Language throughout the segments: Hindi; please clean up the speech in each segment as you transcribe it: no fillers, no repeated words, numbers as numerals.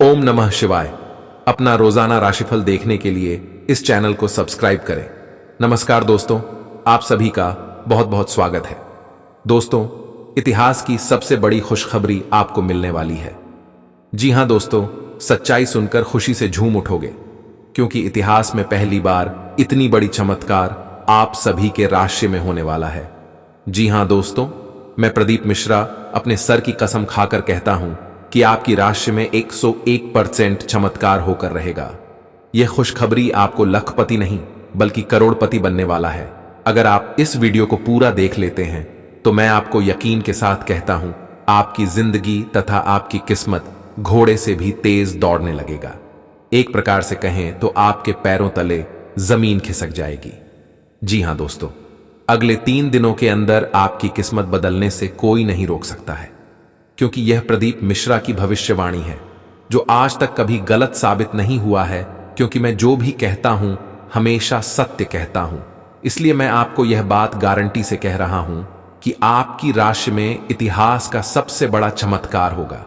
ओम नमः शिवाय। अपना रोजाना राशिफल देखने के लिए इस चैनल को सब्सक्राइब करें। नमस्कार दोस्तों, आप सभी का बहुत बहुत स्वागत है। दोस्तों, इतिहास की सबसे बड़ी खुशखबरी आपको मिलने वाली है। जी हां दोस्तों, सच्चाई सुनकर खुशी से झूम उठोगे, क्योंकि इतिहास में पहली बार इतनी बड़ी चमत्कार आप सभी के राशि में होने वाला है। जी हां दोस्तों, मैं प्रदीप मिश्रा अपने सर की कसम खाकर कहता हूं कि आपकी राशि में 101% चमत्कार होकर रहेगा। यह खुशखबरी आपको लखपति नहीं बल्कि करोड़पति बनने वाला है। अगर आप इस वीडियो को पूरा देख लेते हैं तो मैं आपको यकीन के साथ कहता हूं, आपकी जिंदगी तथा आपकी किस्मत घोड़े से भी तेज दौड़ने लगेगा। एक प्रकार से कहें तो आपके पैरों तले जमीन खिसक जाएगी। जी हां दोस्तों, अगले 3 दिनों के अंदर आपकी किस्मत बदलने से कोई नहीं रोक सकता है, क्योंकि यह प्रदीप मिश्रा की भविष्यवाणी है जो आज तक कभी गलत साबित नहीं हुआ है। क्योंकि मैं जो भी कहता हूं हमेशा सत्य कहता हूं, इसलिए मैं आपको यह बात गारंटी से कह रहा हूं कि आपकी राशि में इतिहास का सबसे बड़ा चमत्कार होगा,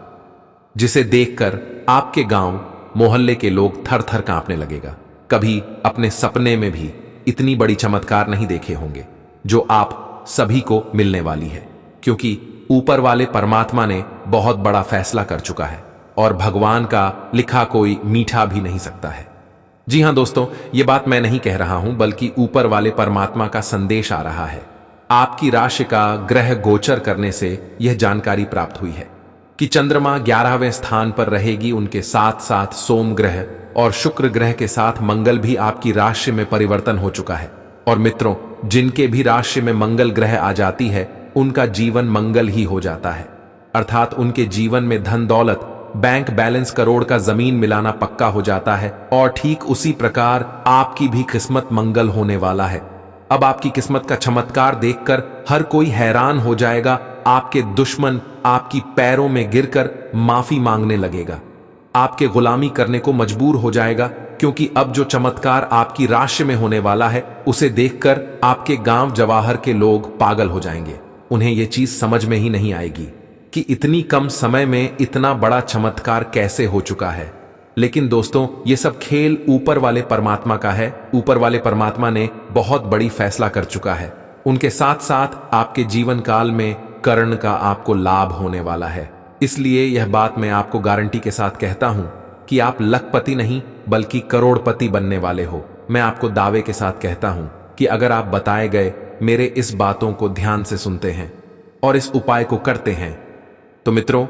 जिसे देखकर आपके गांव मोहल्ले के लोग थर थर कांपने लगेगा। कभी अपने सपने में भी इतनी बड़ी चमत्कार नहीं देखे होंगे जो आप सभी को मिलने वाली है, क्योंकि ऊपर वाले परमात्मा ने बहुत बड़ा फैसला कर चुका है और भगवान का लिखा कोई मीठा भी नहीं सकता है। जी हां दोस्तों, यह बात मैं नहीं कह रहा हूं बल्कि ऊपर वाले परमात्मा का संदेश आ रहा है। आपकी राशि का ग्रह गोचर करने से यह जानकारी प्राप्त हुई है कि चंद्रमा 11वें स्थान पर रहेगी। उनके साथ साथ सोम ग्रह और शुक्र ग्रह के साथ मंगल भी आपकी राशि में परिवर्तन हो चुका है। और मित्रों, जिनके भी राशि में मंगल ग्रह आ जाती है उनका जीवन मंगल ही हो जाता है, अर्थात उनके जीवन में धन दौलत, बैंक बैलेंस, करोड़ का जमीन मिलाना पक्का हो जाता है। और ठीक उसी प्रकार आपकी भी किस्मत मंगल होने वाला है। अब आपकी किस्मत का चमत्कार देखकर हर कोई हैरान हो जाएगा। आपके दुश्मन आपकी पैरों में गिरकर माफी मांगने लगेगा, आपके गुलामी करने को मजबूर हो जाएगा, क्योंकि अब जो चमत्कार आपकी राशि में होने वाला है उसे देखकर आपके गांव जवाहर के लोग पागल हो जाएंगे। उन्हें यह चीज समझ में ही नहीं आएगी कि इतनी कम समय में इतना बड़ा चमत्कार कैसे हो चुका है। लेकिन दोस्तों, ये सब खेल ऊपर वाले परमात्मा का है। ऊपर वाले परमात्मा ने बहुत बड़ी फैसला कर चुका है। उनके साथ साथ आपके जीवन काल में कर्ण का आपको लाभ होने वाला है। इसलिए यह बात मैं आपको गारंटी के साथ कहता हूं कि आप लखपति नहीं बल्कि करोड़पति बनने वाले हो। मैं आपको दावे के साथ कहता हूं कि अगर आप बताए गए मेरे इस बातों को ध्यान से सुनते हैं और इस उपाय को करते हैं तो मित्रों,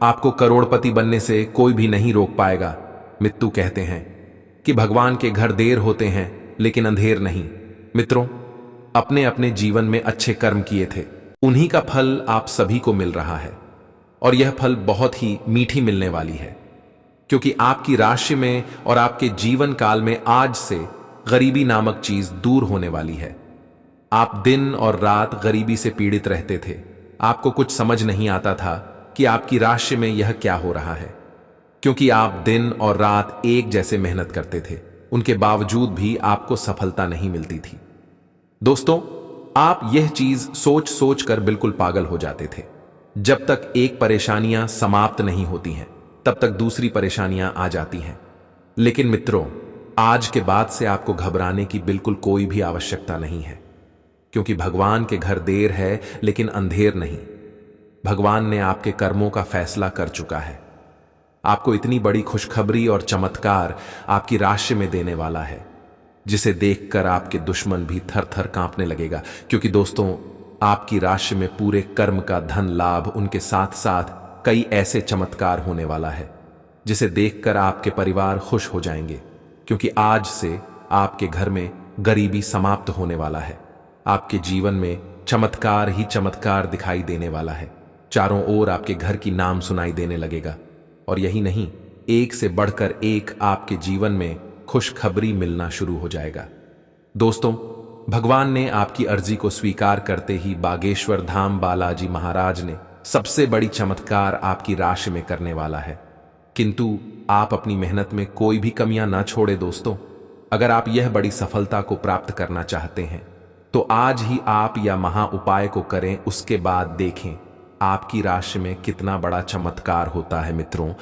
आपको करोड़पति बनने से कोई भी नहीं रोक पाएगा। मित्तू कहते हैं कि भगवान के घर देर होते हैं लेकिन अंधेर नहीं। मित्रों, अपने अपने जीवन में अच्छे कर्म किए थे, उन्हीं का फल आप सभी को मिल रहा है। और यह फल बहुत ही मीठी मिलने वाली है, क्योंकि आपकी राशि में और आपके जीवन काल में आज से गरीबी नामक चीज दूर होने वाली है। आप दिन और रात गरीबी से पीड़ित रहते थे। आपको कुछ समझ नहीं आता था कि आपकी राशि में यह क्या हो रहा है, क्योंकि आप दिन और रात एक जैसे मेहनत करते थे। उनके बावजूद भी आपको सफलता नहीं मिलती थी। दोस्तों, आप यह चीज सोच सोच कर बिल्कुल पागल हो जाते थे। जब तक एक परेशानियां समाप्त नहीं होती हैं तब तक दूसरी परेशानियां आ जाती हैं। लेकिन मित्रों, आज के बाद से आपको घबराने की बिल्कुल कोई भी आवश्यकता नहीं है, क्योंकि भगवान के घर देर है लेकिन अंधेर नहीं। भगवान ने आपके कर्मों का फैसला कर चुका है। आपको इतनी बड़ी खुशखबरी और चमत्कार आपकी राशि में देने वाला है, जिसे देखकर आपके दुश्मन भी थर थर कांपने लगेगा। क्योंकि दोस्तों, आपकी राशि में पूरे कर्म का धन लाभ, उनके साथ साथ कई ऐसे चमत्कार होने वाला है जिसे देखकर आपके परिवार खुश हो जाएंगे, क्योंकि आज से आपके घर में गरीबी समाप्त होने वाला है। आपके जीवन में चमत्कार ही चमत्कार दिखाई देने वाला है। चारों ओर आपके घर की नाम सुनाई देने लगेगा। और यही नहीं, एक से बढ़कर एक आपके जीवन में खुशखबरी मिलना शुरू हो जाएगा। दोस्तों, भगवान ने आपकी अर्जी को स्वीकार करते ही बागेश्वर धाम बालाजी महाराज ने सबसे बड़ी चमत्कार आपकी राशि में करने वाला है। किंतु आप अपनी मेहनत में कोई भी कमियां ना छोड़े। दोस्तों, अगर आप यह बड़ी सफलता को प्राप्त करना चाहते हैं तो आज ही आप या महा उपाय को करें। उसके बाद देखें आपकी राशि में कितना बड़ा चमत्कार होता है। मित्रों,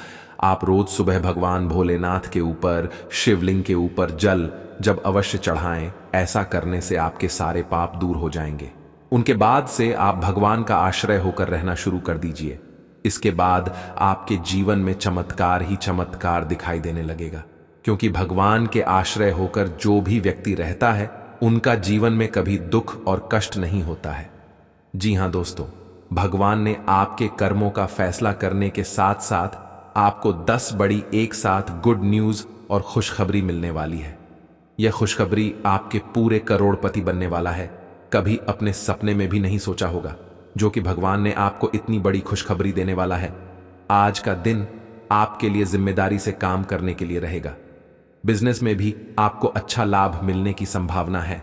आप रोज सुबह भगवान भोलेनाथ के ऊपर, शिवलिंग के ऊपर जल जब अवश्य चढ़ाएं, ऐसा करने से आपके सारे पाप दूर हो जाएंगे। उनके बाद से आप भगवान का आश्रय होकर रहना शुरू कर दीजिए। इसके बाद आपके जीवन में चमत्कार ही चमत्कार दिखाई देने लगेगा, क्योंकि भगवान के आश्रय होकर जो भी व्यक्ति रहता है उनका जीवन में कभी दुख और कष्ट नहीं होता है। जी हां दोस्तों, भगवान ने आपके कर्मों का फैसला करने के साथ साथ आपको 10 बड़ी एक साथ गुड न्यूज और खुशखबरी मिलने वाली है। यह खुशखबरी आपके पूरे करोड़पति बनने वाला है। कभी अपने सपने में भी नहीं सोचा होगा जो कि भगवान ने आपको इतनी बड़ी खुशखबरी देने वाला है। आज का दिन आपके लिए जिम्मेदारी से काम करने के लिए रहेगा। बिजनेस में भी आपको अच्छा लाभ मिलने की संभावना है।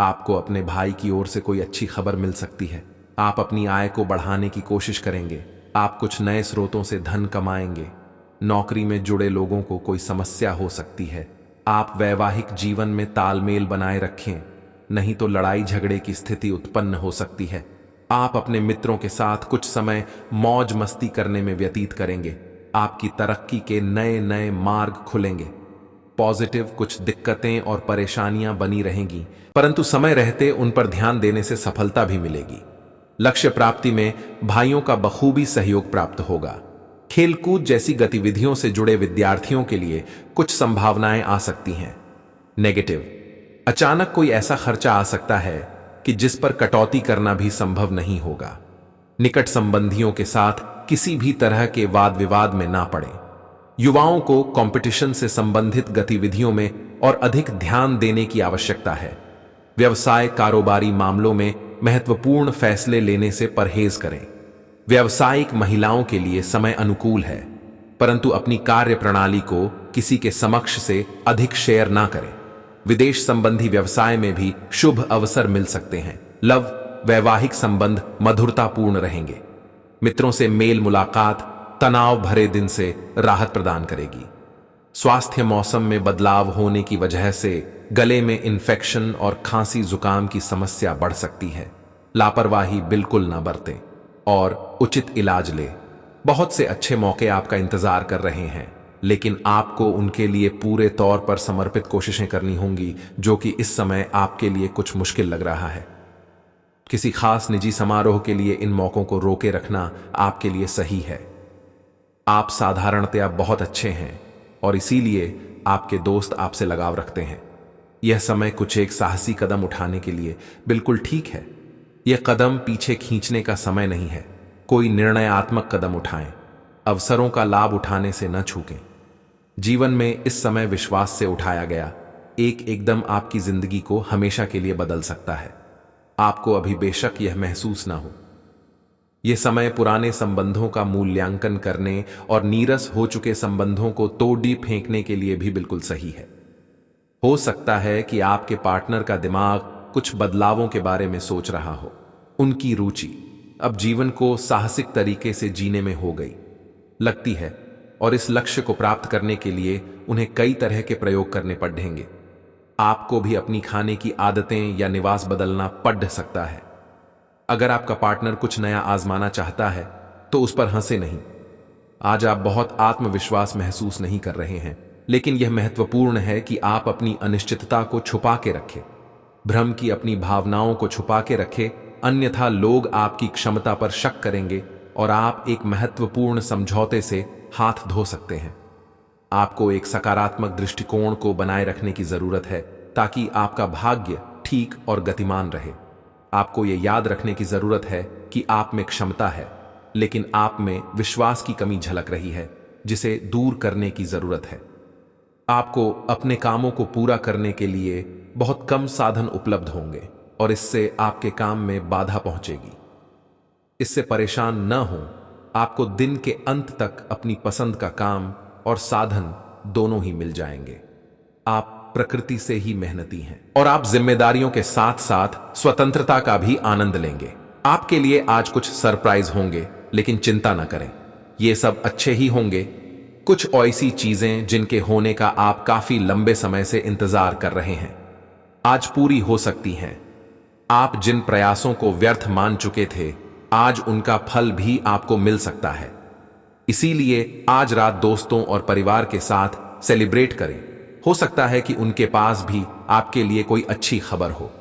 आपको अपने भाई की ओर से कोई अच्छी खबर मिल सकती है। आप अपनी आय को बढ़ाने की कोशिश करेंगे। आप कुछ नए स्रोतों से धन कमाएंगे। नौकरी में जुड़े लोगों को कोई समस्या हो सकती है। आप वैवाहिक जीवन में तालमेल बनाए रखें, नहीं तो लड़ाई झगड़े की स्थिति उत्पन्न हो सकती है। आप अपने मित्रों के साथ कुछ समय मौज मस्ती करने में व्यतीत करेंगे। आपकी तरक्की के नए नए मार्ग खुलेंगे। पॉजिटिव कुछ दिक्कतें और परेशानियां बनी रहेंगी, परंतु समय रहते उन पर ध्यान देने से सफलता भी मिलेगी। लक्ष्य प्राप्ति में भाइयों का बखूबी सहयोग प्राप्त होगा। खेलकूद जैसी गतिविधियों से जुड़े विद्यार्थियों के लिए कुछ संभावनाएं आ सकती हैं। नेगेटिव, अचानक कोई ऐसा खर्चा आ सकता है कि जिस पर कटौती करना भी संभव नहीं होगा। निकट संबंधियों के साथ किसी भी तरह के वाद विवाद में ना पड़े। युवाओं को कंपटीशन से संबंधित गतिविधियों में और अधिक ध्यान देने की आवश्यकता है। व्यवसाय कारोबारी मामलों में महत्वपूर्ण फैसले लेने से परहेज करें। व्यावसायिक महिलाओं के लिए समय अनुकूल है, परंतु अपनी कार्य प्रणाली को किसी के समक्ष से अधिक शेयर ना करें। विदेश संबंधी व्यवसाय में भी शुभ अवसर मिल सकते हैं। लव, वैवाहिक संबंध मधुरतापूर्ण रहेंगे। मित्रों से मेल मुलाकात तनाव भरे दिन से राहत प्रदान करेगी। स्वास्थ्य मौसम में बदलाव होने की वजह से गले में इन्फेक्शन और खांसी जुकाम की समस्या बढ़ सकती है। लापरवाही बिल्कुल ना बरतें और उचित इलाज लें। बहुत से अच्छे मौके आपका इंतजार कर रहे हैं, लेकिन आपको उनके लिए पूरे तौर पर समर्पित कोशिशें करनी होंगी, जो कि इस समय आपके लिए कुछ मुश्किल लग रहा है। किसी खास निजी समारोह के लिए इन मौकों को रोके रखना आपके लिए सही है। आप साधारणतया बहुत अच्छे हैं और इसीलिए आपके दोस्त आपसे लगाव रखते हैं। यह समय कुछ एक साहसी कदम उठाने के लिए बिल्कुल ठीक है। यह कदम पीछे खींचने का समय नहीं है। कोई निर्णयात्मक कदम उठाएं। अवसरों का लाभ उठाने से न चूकें। जीवन में इस समय विश्वास से उठाया गया एकदम आपकी जिंदगी को हमेशा के लिए बदल सकता है। आपको अभी बेशक यह महसूस ना हो। यह समय पुराने संबंधों का मूल्यांकन करने और नीरस हो चुके संबंधों को तोड़ी फेंकने के लिए भी बिल्कुल सही है। हो सकता है कि आपके पार्टनर का दिमाग कुछ बदलावों के बारे में सोच रहा हो। उनकी रुचि अब जीवन को साहसिक तरीके से जीने में हो गई लगती है और इस लक्ष्य को प्राप्त करने के लिए उन्हें कई तरह के प्रयोग करने पड़ेंगे। आपको भी अपनी खाने की आदतें या निवास बदलना पड़ सकता है। अगर आपका पार्टनर कुछ नया आजमाना चाहता है तो उस पर हंसे नहीं। आज आप बहुत आत्मविश्वास महसूस नहीं कर रहे हैं, लेकिन यह महत्वपूर्ण है कि आप अपनी अनिश्चितता को छुपा के रखें। भ्रम की अपनी भावनाओं को छुपा के रखें, अन्यथा लोग आपकी क्षमता पर शक करेंगे और आप एक महत्वपूर्ण समझौते से हाथ धो सकते हैं। आपको एक सकारात्मक दृष्टिकोण को बनाए रखने की जरूरत है ताकि आपका भाग्य ठीक और गतिमान रहे। आपको यह याद रखने की जरूरत है कि आप में क्षमता है, लेकिन आप में विश्वास की कमी झलक रही है, जिसे दूर करने की जरूरत है। आपको अपने कामों को पूरा करने के लिए बहुत कम साधन उपलब्ध होंगे और इससे आपके काम में बाधा पहुंचेगी। इससे परेशान न हो। आपको दिन के अंत तक अपनी पसंद का काम और साधन दोनों ही मिल जाएंगे। आप प्रकृति से ही मेहनती हैं और आप जिम्मेदारियों के साथ साथ स्वतंत्रता का भी आनंद लेंगे। आपके लिए आज कुछ सरप्राइज होंगे, लेकिन चिंता न करें, ये सब अच्छे ही होंगे। कुछ ऐसी चीजें जिनके होने का आप काफी लंबे समय से इंतजार कर रहे हैं आज पूरी हो सकती हैं। आप जिन प्रयासों को व्यर्थ मान चुके थे, आज उनका फल भी आपको मिल सकता है। इसीलिए आज रात दोस्तों और परिवार के साथ सेलिब्रेट करें। हो सकता है कि उनके पास भी आपके लिए कोई अच्छी खबर हो।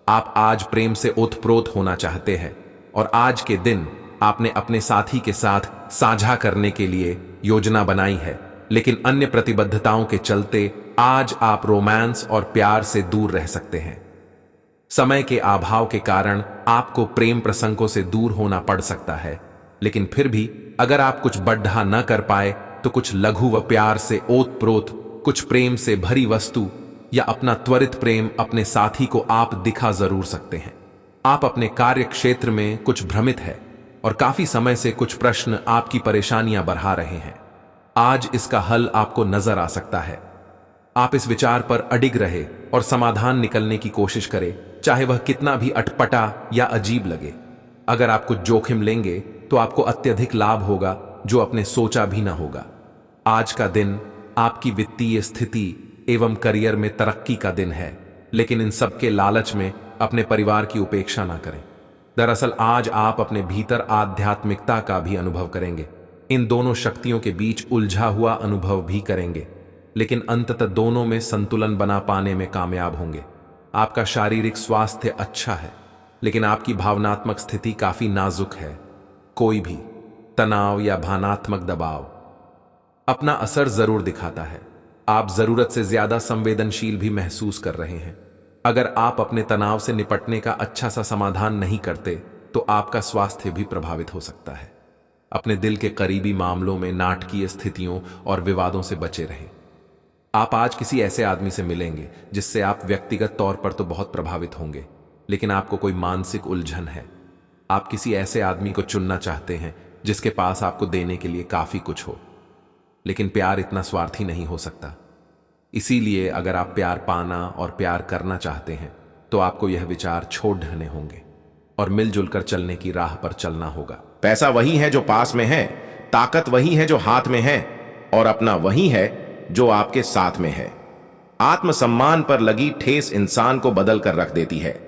आप आज प्रेम से ओतप्रोत होना चाहते हैं और आज के दिन आपने अपने साथी के साथ साझा करने के लिए योजना बनाई है, लेकिन अन्य प्रतिबद्धताओं के चलते आज आप रोमांस और प्यार से दूर रह सकते हैं। समय के अभाव के कारण आपको प्रेम प्रसंगों से दूर होना पड़ सकता है, लेकिन फिर भी अगर आप कुछ बढ़ा न कर पाए तो कुछ लघु व प्यार से ओतप्रोत, कुछ प्रेम से भरी वस्तु या अपना त्वरित प्रेम अपने साथी को आप दिखा जरूर सकते हैं। आप अपने कार्य क्षेत्र में कुछ भ्रमित है और काफी समय से कुछ प्रश्न आपकी परेशानियां बढ़ा रहे हैं। आज इसका हल आपको नजर आ सकता है। आप इस विचार पर अडिग रहे और समाधान निकलने की कोशिश करें, चाहे वह कितना भी अटपटा या अजीब लगे। अगर आप कुछ जोखिम लेंगे तो आपको अत्यधिक लाभ होगा जो आपने सोचा भी ना होगा। आज का दिन आपकी वित्तीय स्थिति एवं करियर में तरक्की का दिन है, लेकिन इन सब के लालच में अपने परिवार की उपेक्षा ना करें। दरअसल आज आप अपने भीतर आध्यात्मिकता का भी अनुभव करेंगे। इन दोनों शक्तियों के बीच उलझा हुआ अनुभव भी करेंगे, लेकिन अंततः दोनों में संतुलन बना पाने में कामयाब होंगे। आपका शारीरिक स्वास्थ्य अच्छा है, लेकिन आपकी भावनात्मक स्थिति काफी नाजुक है। कोई भी तनाव या भावनात्मक दबाव अपना असर जरूर दिखाता है। आप जरूरत से ज्यादा संवेदनशील भी महसूस कर रहे हैं। अगर आप अपने तनाव से निपटने का अच्छा सा समाधान नहीं करते तो आपका स्वास्थ्य भी प्रभावित हो सकता है। अपने दिल के करीबी मामलों में नाटकीय स्थितियों और विवादों से बचे रहें। आप आज किसी ऐसे आदमी से मिलेंगे जिससे आप व्यक्तिगत तौर पर तो बहुत प्रभावित होंगे, लेकिन आपको कोई मानसिक उलझन है। आप किसी ऐसे आदमी को चुनना चाहते हैं जिसके पास आपको देने के लिए काफी कुछ हो, लेकिन प्यार इतना स्वार्थी नहीं हो सकता। इसीलिए अगर आप प्यार पाना और प्यार करना चाहते हैं तो आपको यह विचार छोड़ देने होंगे और मिलजुल कर चलने की राह पर चलना होगा। पैसा वही है जो पास में है, ताकत वही है जो हाथ में है, और अपना वही है जो आपके साथ में है। आत्मसम्मान पर लगी ठेस इंसान को बदल कर रख देती है।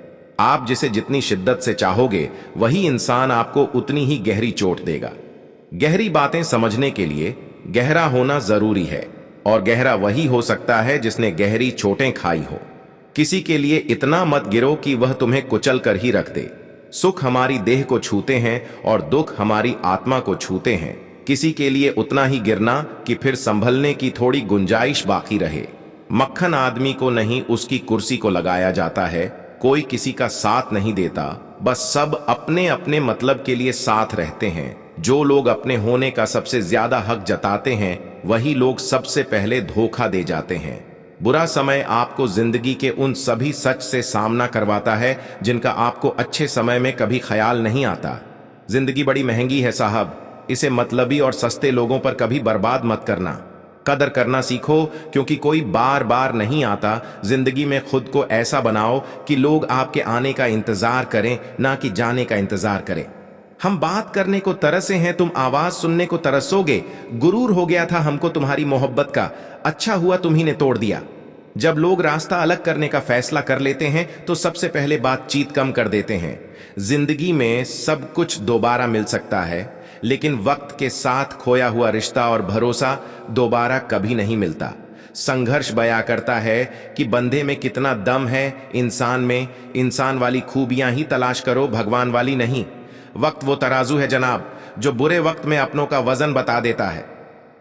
आप जिसे जितनी शिद्दत से चाहोगे वही इंसान आपको उतनी ही गहरी चोट देगा। गहरी बातें समझने के लिए गहरा होना जरूरी है, और गहरा वही हो सकता है जिसने गहरी चोटें खाई हो। किसी के लिए इतना मत गिरो कि वह तुम्हें कुचल कर ही रख दे। सुख हमारी देह को छूते हैं और दुख हमारी आत्मा को छूते हैं। किसी के लिए उतना ही गिरना कि फिर संभलने की थोड़ी गुंजाइश बाकी रहे। मक्खन आदमी को नहीं, उसकी कुर्सी को लगाया जाता है। कोई किसी का साथ नहीं देता, बस सब अपने अपने मतलब के लिए साथ रहते हैं। जो लोग अपने होने का सबसे ज्यादा हक जताते हैं वही लोग सबसे पहले धोखा दे जाते हैं। बुरा समय आपको जिंदगी के उन सभी सच से सामना करवाता है जिनका आपको अच्छे समय में कभी ख्याल नहीं आता। जिंदगी बड़ी महंगी है साहब, इसे मतलबी और सस्ते लोगों पर कभी बर्बाद मत करना। कदर करना सीखो, क्योंकि कोई बार बार नहीं आता। जिंदगी में खुद को ऐसा बनाओ कि लोग आपके आने का इंतजार करें, ना कि जाने का इंतजार करें। हम बात करने को तरसे हैं, तुम आवाज सुनने को तरसोगे। गुरूर हो गया था हमको तुम्हारी मोहब्बत का, अच्छा हुआ तुम्ही ने तोड़ दिया। जब लोग रास्ता अलग करने का फैसला कर लेते हैं तो सबसे पहले बातचीत कम कर देते हैं। जिंदगी में सब कुछ दोबारा मिल सकता है, लेकिन वक्त के साथ खोया हुआ रिश्ता और भरोसा दोबारा कभी नहीं मिलता। संघर्ष बयां करता है कि बंदे में कितना दम है। इंसान में इंसान वाली खूबियां ही तलाश करो, भगवान वाली नहीं। वक्त वो तराजू है जनाब, जो बुरे वक्त में अपनों का वजन बता देता है।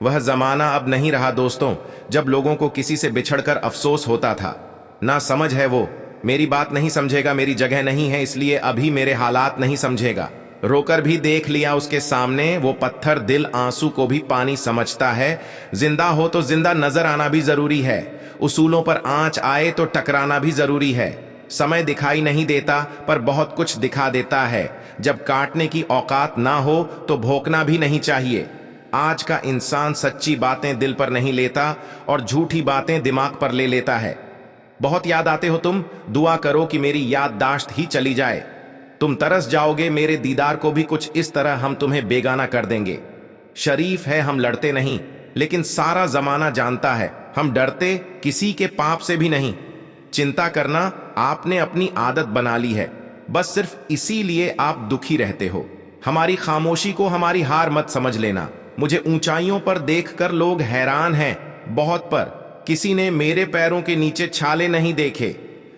वह जमाना अब नहीं रहा दोस्तों, जब लोगों को किसी से बिछड़कर अफसोस होता था। ना समझ है वो, मेरी बात नहीं समझेगा, मेरी जगह नहीं है, इसलिए अभी मेरे हालात नहीं समझेगा। रोकर भी देख लिया उसके सामने, वो पत्थर दिल आंसू को भी पानी समझता है। जिंदा हो तो जिंदा नजर आना भी जरूरी है। उसूलों पर आंच आए तो टकराना भी जरूरी है। समय दिखाई नहीं देता पर बहुत कुछ दिखा देता है। जब काटने की औकात ना हो तो भोंकना भी नहीं चाहिए। आज का इंसान सच्ची बातें दिल पर नहीं लेता और झूठी बातें दिमाग पर ले लेता है। बहुत याद आते हो तुम, दुआ करो कि मेरी याददाश्त ही चली जाए। तुम तरस जाओगे मेरे दीदार को भी, कुछ इस तरह हम तुम्हें बेगाना कर देंगे। शरीफ है हम लड़ते नहीं, लेकिन सारा जमाना जानता है हम डरते किसी के पाप से भी नहीं। चिंता करना आपने अपनी आदत बना ली है, बस सिर्फ इसीलिए आप दुखी रहते हो। हमारी खामोशी को हमारी हार मत समझ लेना। मुझे ऊंचाइयों पर देखकर लोग हैरान हैं, बहुत पर किसी ने मेरे पैरों के नीचे छाले नहीं देखे।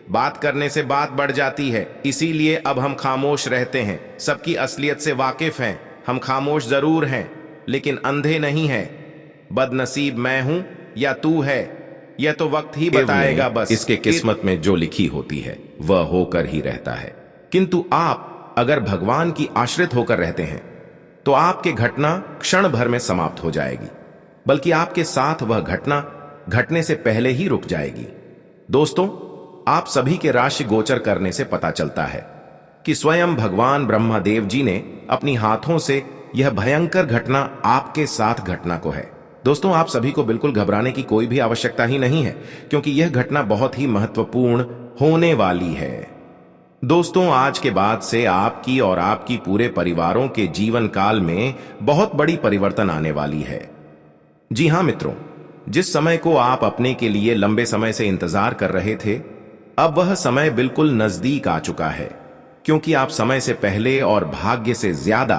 बात करने से बात बढ़ जाती है, इसीलिए अब हम खामोश रहते हैं। सबकी असलियत से वाकिफ हैं। हम खामोश जरूर हैं, लेकिन अंधे नहीं हैं। बदनसीब मैं हूं या तू है, यह तो वक्त ही बताएगा। बस इसके किस्मत में जो लिखी होती है वह होकर ही रहता है। किंतु आप अगर भगवान की आश्रित होकर रहते हैं तो आपके घटना क्षण भर में समाप्त हो जाएगी, बल्कि आपके साथ वह घटना घटने से पहले ही रुक जाएगी। दोस्तों, आप सभी के राशि गोचर करने से पता चलता है कि स्वयं भगवान ब्रह्मदेव जी ने अपनी हाथों से यह भयंकर घटना आपके साथ घटना को है। दोस्तों, आप सभी को बिल्कुल घबराने की कोई भी आवश्यकता ही नहीं है, क्योंकि यह घटना बहुत ही महत्वपूर्ण होने वाली है। दोस्तों, आज के बाद से आपकी और आपकी पूरे परिवारों के जीवन काल में बहुत बड़ी परिवर्तन आने वाली है। जी हां मित्रों, जिस समय को आप अपने के लिए लंबे समय से इंतजार कर रहे थे, अब वह समय बिल्कुल नजदीक आ चुका है, क्योंकि आप समय से पहले और भाग्य से ज्यादा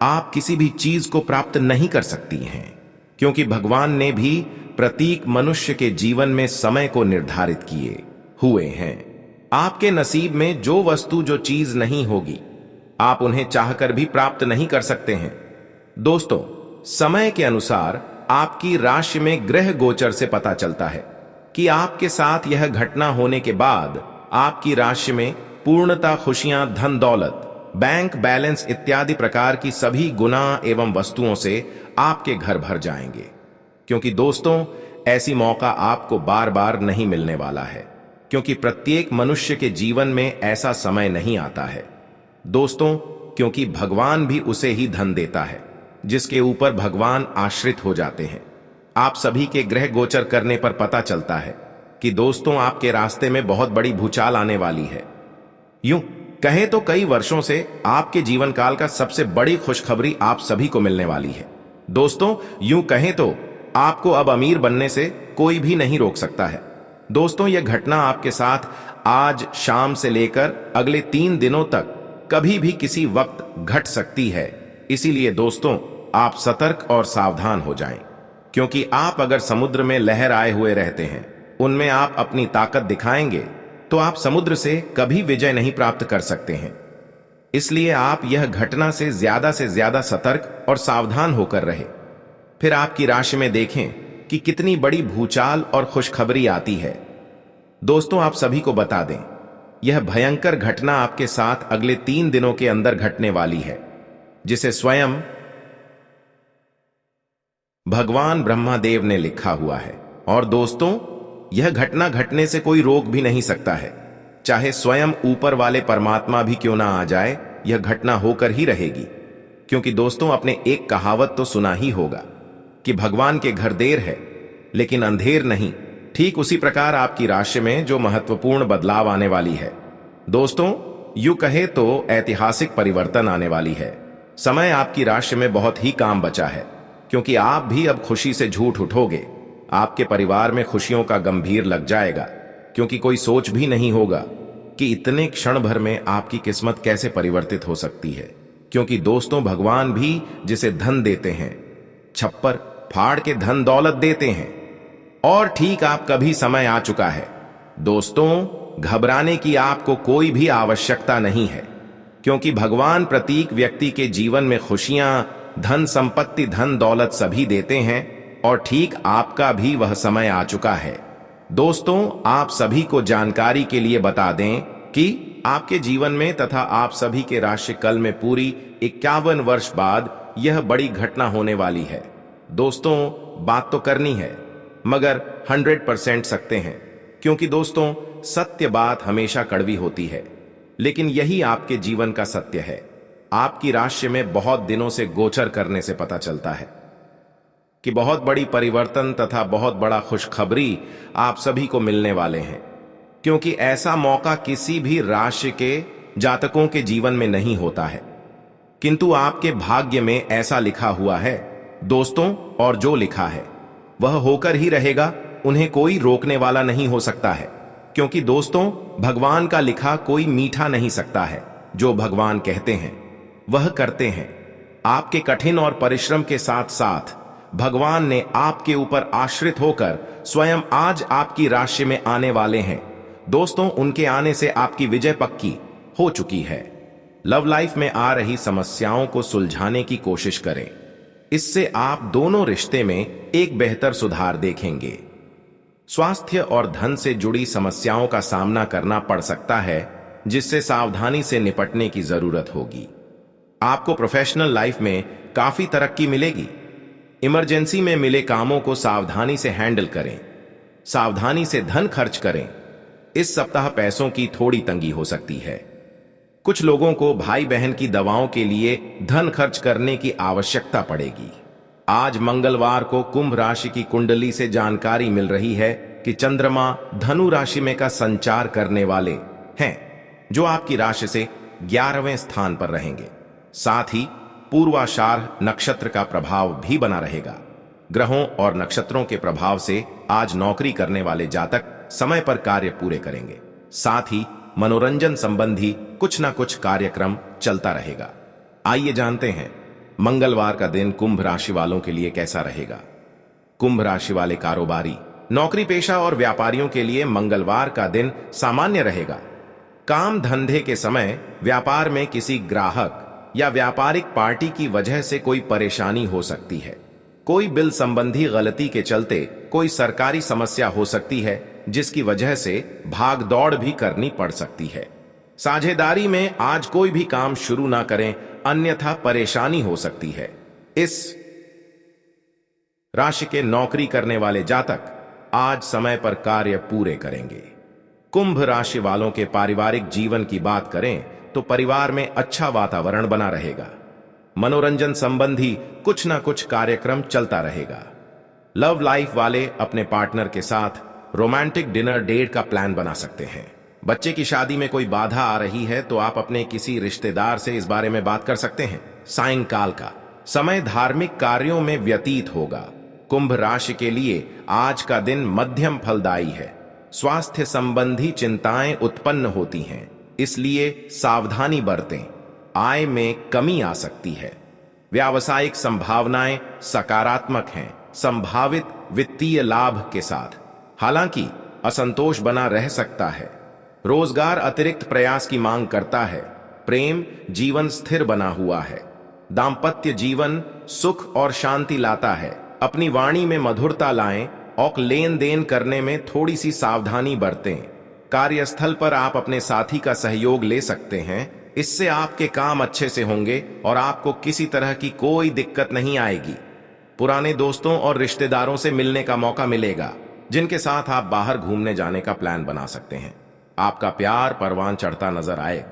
आप किसी भी चीज को प्राप्त नहीं कर सकती हैं, क्योंकि भगवान ने भी प्रत्येक मनुष्य के जीवन में समय को निर्धारित किए हुए हैं। आपके नसीब में जो वस्तु जो चीज नहीं होगी, आप उन्हें चाहकर भी प्राप्त नहीं कर सकते हैं। दोस्तों, समय के अनुसार आपकी राशि में ग्रह गोचर से पता चलता है कि आपके साथ यह घटना होने के बाद आपकी राशि में पूर्णता खुशियां, धन दौलत, बैंक बैलेंस इत्यादि प्रकार की सभी गुना एवं वस्तुओं से आपके घर भर जाएंगे। क्योंकि दोस्तों, ऐसी मौका आपको बार बार नहीं मिलने वाला है, क्योंकि प्रत्येक मनुष्य के जीवन में ऐसा समय नहीं आता है। दोस्तों, क्योंकि भगवान भी उसे ही धन देता है जिसके ऊपर भगवान आश्रित हो जाते हैं। आप सभी के ग्रह गोचर करने पर पता चलता है कि दोस्तों, आपके रास्ते में बहुत बड़ी भूचाल आने वाली है। यूं कहें तो कई वर्षों से आपके जीवन काल का सबसे बड़ी खुशखबरी आप सभी को मिलने वाली है। दोस्तों, यूं कहें तो आपको अब अमीर बनने से कोई भी नहीं रोक सकता है। दोस्तों, यह घटना आपके साथ आज शाम से लेकर अगले 3 दिनों तक कभी भी किसी वक्त घट सकती है। इसीलिए दोस्तों, आप सतर्क और सावधान हो जाएं, क्योंकि आप अगर समुद्र में लहर आए हुए रहते हैं, उनमें आप अपनी ताकत दिखाएंगे तो आप समुद्र से कभी विजय नहीं प्राप्त कर सकते हैं। इसलिए आप यह घटना से ज्यादा सतर्क और सावधान होकर रहे। फिर आपकी राशि में देखें कि कितनी बड़ी भूचाल और खुशखबरी आती है। दोस्तों, आप सभी को बता दें, यह भयंकर घटना आपके साथ अगले 3 दिनों के अंदर घटने वाली है, जिसे स्वयं भगवान ब्रह्मदेव ने लिखा हुआ है। और दोस्तों, यह घटना घटने से कोई रोक भी नहीं सकता है। चाहे स्वयं ऊपर वाले परमात्मा भी क्यों ना आ जाए, यह घटना होकर ही रहेगी। क्योंकि दोस्तों, आपने एक कहावत तो सुना ही होगा कि भगवान के घर देर है लेकिन अंधेर नहीं। ठीक उसी प्रकार आपकी राशि में जो महत्वपूर्ण बदलाव आने वाली है। दोस्तों, यूं कहे तो ऐतिहासिक परिवर्तन आने वाली है। समय आपकी राशि में बहुत ही काम बचा है, क्योंकि आप भी अब खुशी से झूठ उठोगे। आपके परिवार में खुशियों का गंभीर लग जाएगा, क्योंकि कोई सोच भी नहीं होगा कि इतने क्षण भर में आपकी किस्मत कैसे परिवर्तित हो सकती है। क्योंकि दोस्तों, भगवान भी जिसे धन देते हैं, छप्पर फाड़ के धन दौलत देते हैं। और ठीक आपका भी समय आ चुका है। दोस्तों, घबराने की आपको कोई भी आवश्यकता नहीं है, क्योंकि भगवान प्रत्येक व्यक्ति के जीवन में खुशियां, धन संपत्ति, धन दौलत सभी देते हैं। और ठीक आपका भी वह समय आ चुका है। दोस्तों, आप सभी को जानकारी के लिए बता दें कि आपके जीवन में तथा आप सभी के राशि कल में पूरी 51 वर्ष बाद यह बड़ी घटना होने वाली है। दोस्तों, बात तो करनी है, मगर 100% सकते हैं, क्योंकि दोस्तों, सत्य बात हमेशा कड़वी होती है, लेकिन यही आपके जीवन का सत्य है। आपकी राशि में बहुत दिनों से गोचर करने से पता चलता है कि बहुत बड़ी परिवर्तन तथा बहुत बड़ा खुशखबरी आप सभी को मिलने वाले हैं, क्योंकि ऐसा मौका किसी भी राशि के जातकों के जीवन में नहीं होता है, किंतु आपके भाग्य में ऐसा लिखा हुआ है दोस्तों। और जो लिखा है वह होकर ही रहेगा, उन्हें कोई रोकने वाला नहीं हो सकता है। क्योंकि दोस्तों, भगवान का लिखा कोई मीठा नहीं सकता है। जो भगवान कहते हैं वह करते हैं। आपके कठिन और परिश्रम के साथ साथ भगवान ने आपके ऊपर आश्रित होकर स्वयं आज आपकी राशि में आने वाले हैं। दोस्तों, उनके आने से आपकी विजय पक्की हो चुकी है। लव लाइफ में आ रही समस्याओं को सुलझाने की कोशिश करें। इससे आप दोनों रिश्ते में एक बेहतर सुधार देखेंगे। स्वास्थ्य और धन से जुड़ी समस्याओं का सामना करना पड़ सकता है, जिससे सावधानी से निपटने की जरूरत होगी। आपको प्रोफेशनल लाइफ में काफी तरक्की मिलेगी। इमरजेंसी में मिले कामों को सावधानी से हैंडल करें। सावधानी से धन खर्च करें। इस सप्ताह पैसों की थोड़ी तंगी हो सकती है। कुछ लोगों को भाई बहन की दवाओं के लिए धन खर्च करने की आवश्यकता पड़ेगी। आज मंगलवार को कुंभ राशि की कुंडली से जानकारी मिल रही है कि चंद्रमा धनु राशि में का संचार करने वाले हैं, जो आपकी राशि से 11वें स्थान पर रहेंगे। साथ ही पूर्वाषाढ़ नक्षत्र का प्रभाव भी बना रहेगा। ग्रहों और नक्षत्रों के प्रभाव से आज नौकरी करने वाले जातक समय पर कार्य पूरे करेंगे। साथ ही मनोरंजन संबंधी कुछ ना कुछ कार्यक्रम चलता रहेगा। आइए जानते हैं मंगलवार का दिन कुंभ राशि वालों के लिए कैसा रहेगा। कुंभ राशि वाले कारोबारी, नौकरी पेशा और व्यापारियों के लिए मंगलवार का दिन सामान्य रहेगा। काम धंधे के समय व्यापार में किसी ग्राहक या व्यापारिक पार्टी की वजह से कोई परेशानी हो सकती है। कोई बिल संबंधी गलती के चलते कोई सरकारी समस्या हो सकती है, जिसकी वजह से भाग दौड़ भी करनी पड़ सकती है। साझेदारी में आज कोई भी काम शुरू ना करें, अन्यथा परेशानी हो सकती है। इस राशि के नौकरी करने वाले जातक आज समय पर कार्य पूरे करेंगे। कुंभ राशि वालों के पारिवारिक जीवन की बात करें तो परिवार में अच्छा वातावरण बना रहेगा। मनोरंजन संबंधी कुछ ना कुछ कार्यक्रम चलता रहेगा। लव लाइफ वाले अपने पार्टनर के साथ रोमांटिक डिनर डेट का प्लान बना सकते हैं। बच्चे की शादी में कोई बाधा आ रही है तो आप अपने किसी रिश्तेदार से इस बारे में बात कर सकते हैं। सायंकाल का समय धार्मिक कार्यों में व्यतीत होगा। कुंभ राशि के लिए आज का दिन मध्यम फलदायी है। स्वास्थ्य संबंधी चिंताएं उत्पन्न होती हैं, इसलिए सावधानी बरतें। आय में कमी आ सकती है। व्यावसायिक संभावनाएं सकारात्मक हैं, संभावित वित्तीय लाभ के साथ। हालांकि असंतोष बना रह सकता है। रोजगार अतिरिक्त प्रयास की मांग करता है। प्रेम जीवन स्थिर बना हुआ है। दाम्पत्य जीवन सुख और शांति लाता है। अपनी वाणी में मधुरता लाएं और लेन देन करने में थोड़ी सी सावधानी बरतें। कार्यस्थल पर आप अपने साथी का सहयोग ले सकते हैं। इससे आपके काम अच्छे से होंगे और आपको किसी तरह की कोई दिक्कत नहीं आएगी। पुराने दोस्तों और रिश्तेदारों से मिलने का मौका मिलेगा, जिनके साथ आप बाहर घूमने जाने का प्लान बना सकते हैं। आपका प्यार परवान चढ़ता नजर आएगा।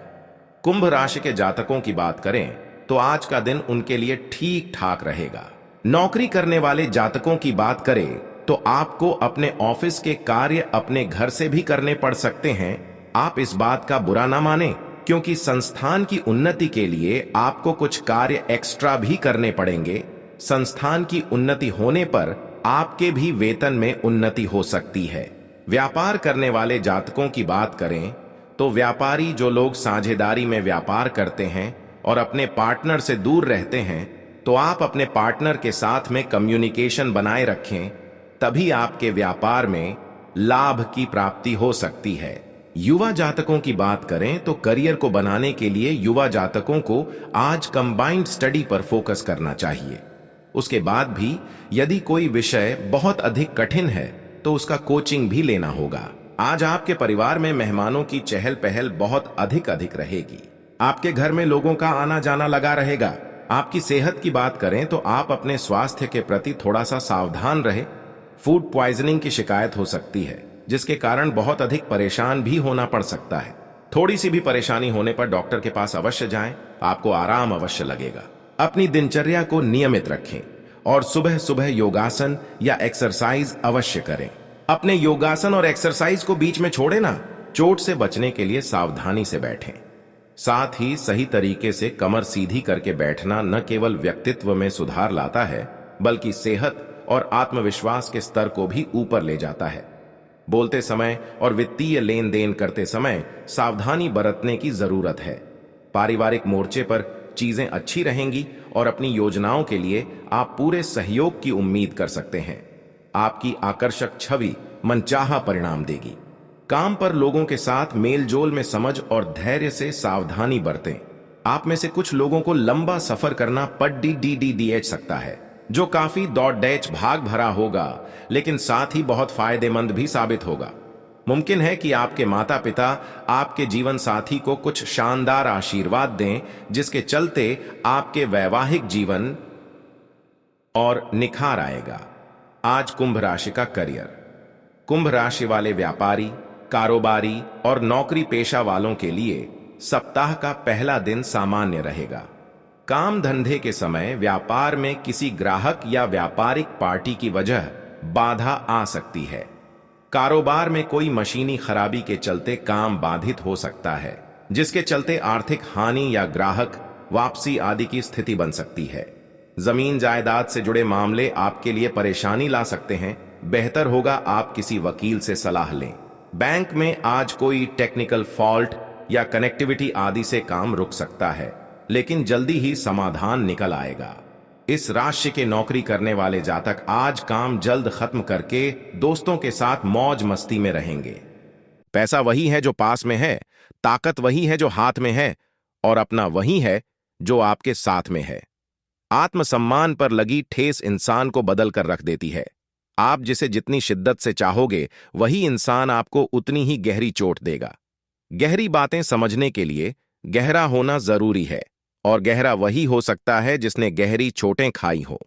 कुंभ राशि के जातकों की बात करें तो आज का दिन उनके लिए ठीक ठाक रहेगा। नौकरी करने वाले जातकों की बात करें तो आपको अपने ऑफिस के कार्य अपने घर से भी करने पड़ सकते हैं। आप इस बात का बुरा ना माने, क्योंकि संस्थान की उन्नति के लिए आपको कुछ कार्य एक्स्ट्रा भी करने पड़ेंगे। संस्थान की उन्नति होने पर आपके भी वेतन में उन्नति हो सकती है। व्यापार करने वाले जातकों की बात करें तो व्यापारी जो लोग साझेदारी में व्यापार करते हैं और अपने पार्टनर से दूर रहते हैं, तो आप अपने पार्टनर के साथ में कम्युनिकेशन बनाए रखें, तभी आपके व्यापार में लाभ की प्राप्ति हो सकती है। युवा जातकों की बात करें तो करियर को बनाने के लिए युवा जातकों को आज कंबाइंड स्टडी पर फोकस करना चाहिए। उसके बाद भी यदि कोई विषय बहुत अधिक कठिन है तो उसका कोचिंग भी लेना होगा। आज आपके परिवार में मेहमानों की चहल पहल बहुत अधिक रहेगी। आपके घर में लोगों का आना जाना लगा रहेगा। आपकी सेहत की बात करें तो आप अपने स्वास्थ्य के प्रति थोड़ा सा सावधान रहे। फूड पॉइजनिंग की शिकायत हो सकती है, जिसके कारण बहुत अधिक परेशान भी होना पड़ सकता है। थोड़ी सी भी परेशानी होने पर डॉक्टर के पास अवश्य जाएं, आपको आराम अवश्य लगेगा। अपनी दिनचर्या को नियमित रखें और सुबह सुबह योगासन या एक्सरसाइज अवश्य करें। अपने योगासन और एक्सरसाइज को बीच में छोड़े ना। चोट से बचने के लिए सावधानी से बैठें। साथ ही सही तरीके से कमर सीधी करके बैठना न केवल व्यक्तित्व में सुधार लाता है, बल्कि सेहत और आत्मविश्वास के स्तर को भी ऊपर ले जाता है। बोलते समय और वित्तीय लेन देन करते समय सावधानी बरतने की जरूरत है। पारिवारिक मोर्चे पर चीजें अच्छी रहेंगी और अपनी योजनाओं के लिए आप पूरे सहयोग की उम्मीद कर सकते हैं। आपकी आकर्षक छवि मनचाहा परिणाम देगी। काम पर लोगों के साथ मेलजोल में समझ और धैर्य से सावधानी बरतें। आप में से कुछ लोगों को लंबा सफर करना पड़ सकता है, जो काफी दौड़-डैच भाग भरा होगा, लेकिन साथ ही बहुत फायदेमंद भी साबित होगा। मुमकिन है कि आपके माता पिता आपके जीवन साथी को कुछ शानदार आशीर्वाद दें, जिसके चलते आपके वैवाहिक जीवन और निखार आएगा। आज कुंभ राशि का करियर। कुंभ राशि वाले व्यापारी, कारोबारी और नौकरी पेशा वालों के लिए सप्ताह का पहला दिन सामान्य रहेगा। काम धंधे के समय व्यापार में किसी ग्राहक या व्यापारिक पार्टी की वजह बाधा आ सकती है। कारोबार में कोई मशीनी खराबी के चलते काम बाधित हो सकता है, जिसके चलते आर्थिक हानि या ग्राहक वापसी आदि की स्थिति बन सकती है। जमीन जायदाद से जुड़े मामले आपके लिए परेशानी ला सकते हैं। बेहतर होगा आप किसी वकील से सलाह लें। बैंक में आज कोई टेक्निकल फॉल्ट या कनेक्टिविटी आदि से काम रुक सकता है, लेकिन जल्दी ही समाधान निकल आएगा। इस राशि के नौकरी करने वाले जातक आज काम जल्द खत्म करके दोस्तों के साथ मौज मस्ती में रहेंगे। पैसा वही है जो पास में है, ताकत वही है जो हाथ में है, और अपना वही है जो आपके साथ में है। आत्मसम्मान पर लगी ठेस इंसान को बदल कर रख देती है। आप जिसे जितनी शिद्दत से चाहोगे, वही इंसान आपको उतनी ही गहरी चोट देगा। गहरी बातें समझने के लिए गहरा होना जरूरी है, और गहरा वही हो सकता है जिसने गहरी चोटें खाई हो।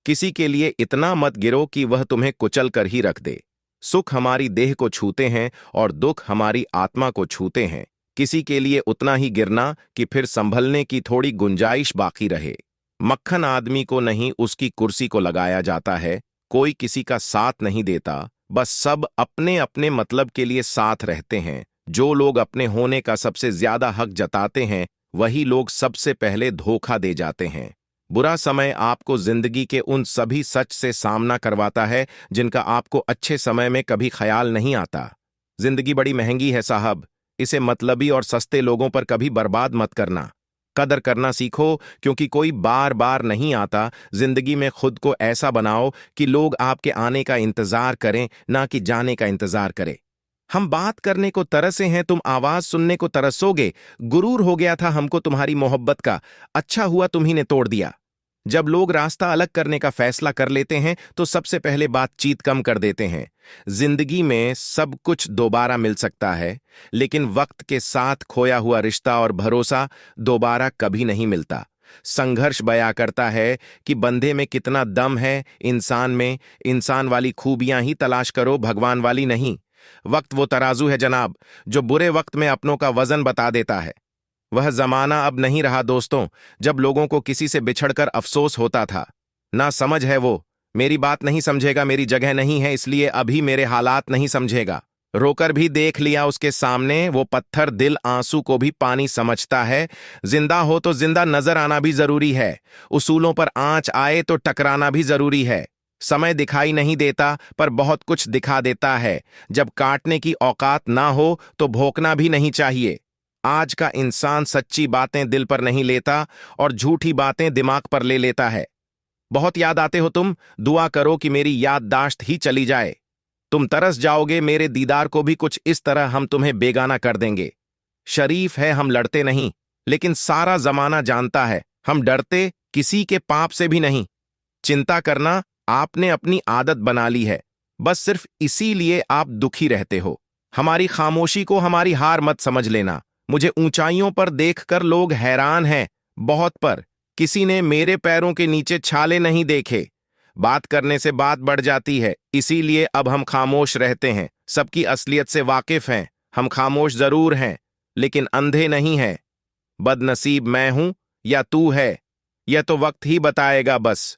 किसी के लिए इतना मत गिरो कि वह तुम्हें कुचल कर ही रख दे। सुख हमारी देह को छूते हैं और दुख हमारी आत्मा को छूते हैं। किसी के लिए उतना ही गिरना कि फिर संभलने की थोड़ी गुंजाइश बाकी रहे। मक्खन आदमी को नहीं, उसकी कुर्सी को लगाया जाता है। कोई किसी का साथ नहीं देता, बस सब अपने अपने मतलब के लिए साथ रहते हैं। जो लोग अपने होने का सबसे ज्यादा हक जताते हैं, वही लोग सबसे पहले धोखा दे जाते हैं। बुरा समय आपको जिंदगी के उन सभी सच से सामना करवाता है जिनका आपको अच्छे समय में कभी ख्याल नहीं आता। जिंदगी बड़ी महंगी है साहब, इसे मतलबी और सस्ते लोगों पर कभी बर्बाद मत करना। कदर करना सीखो, क्योंकि कोई बार बार नहीं आता। जिंदगी में खुद को ऐसा बनाओ कि लोग आपके आने का इंतजार करें, ना कि जाने का इंतजार करें। हम बात करने को तरसे हैं, तुम आवाज सुनने को तरसोगे। गुरूर हो गया था हमको तुम्हारी मोहब्बत का, अच्छा हुआ तुम्ही ने तोड़ दिया। जब लोग रास्ता अलग करने का फैसला कर लेते हैं तो सबसे पहले बातचीत कम कर देते हैं। जिंदगी में सब कुछ दोबारा मिल सकता है, लेकिन वक्त के साथ खोया हुआ रिश्ता और भरोसा दोबारा कभी नहीं मिलता। संघर्ष बयां करता है कि बंदे में कितना दम है, इंसान में। इंसान वाली खूबियां ही तलाश करो, भगवान वाली नहीं। वक्त वो तराजू है जनाब, जो बुरे वक्त में अपनों का वजन बता देता है। वह जमाना अब नहीं रहा दोस्तों, जब लोगों को किसी से बिछड़कर अफसोस होता था। ना समझ है वो, मेरी बात नहीं समझेगा, मेरी जगह नहीं है इसलिए अभी मेरे हालात नहीं समझेगा। रोकर भी देख लिया उसके सामने, वो पत्थर दिल आंसू को भी पानी समझता है। जिंदा हो तो जिंदा नजर आना भी जरूरी है। उसूलों पर आंच आए तो टकराना भी जरूरी है। समय दिखाई नहीं देता, पर बहुत कुछ दिखा देता है। जब काटने की औकात ना हो तो भोंकना भी नहीं चाहिए। आज का इंसान सच्ची बातें दिल पर नहीं लेता और झूठी बातें दिमाग पर ले लेता है। बहुत याद आते हो तुम, दुआ करो कि मेरी याददाश्त ही चली जाए। तुम तरस जाओगे मेरे दीदार को भी, कुछ इस तरह हम तुम्हें बेगाना कर देंगे। शरीफ है हम लड़ते नहीं, लेकिन सारा जमाना जानता है हम डरते किसी के पाप से भी नहीं। चिंता करना आपने अपनी आदत बना ली है, बस सिर्फ इसीलिए आप दुखी रहते हो। हमारी खामोशी को हमारी हार मत समझ लेना। मुझे ऊंचाइयों पर देखकर लोग हैरान हैं, बहुत, पर किसी ने मेरे पैरों के नीचे छाले नहीं देखे। बात करने से बात बढ़ जाती है, इसीलिए अब हम खामोश रहते हैं। सबकी असलियत से वाकिफ हैं। हम खामोश जरूर हैं, लेकिन अंधे नहीं हैं। बदनसीब मैं हूं या तू है, यह तो वक्त ही बताएगा बस।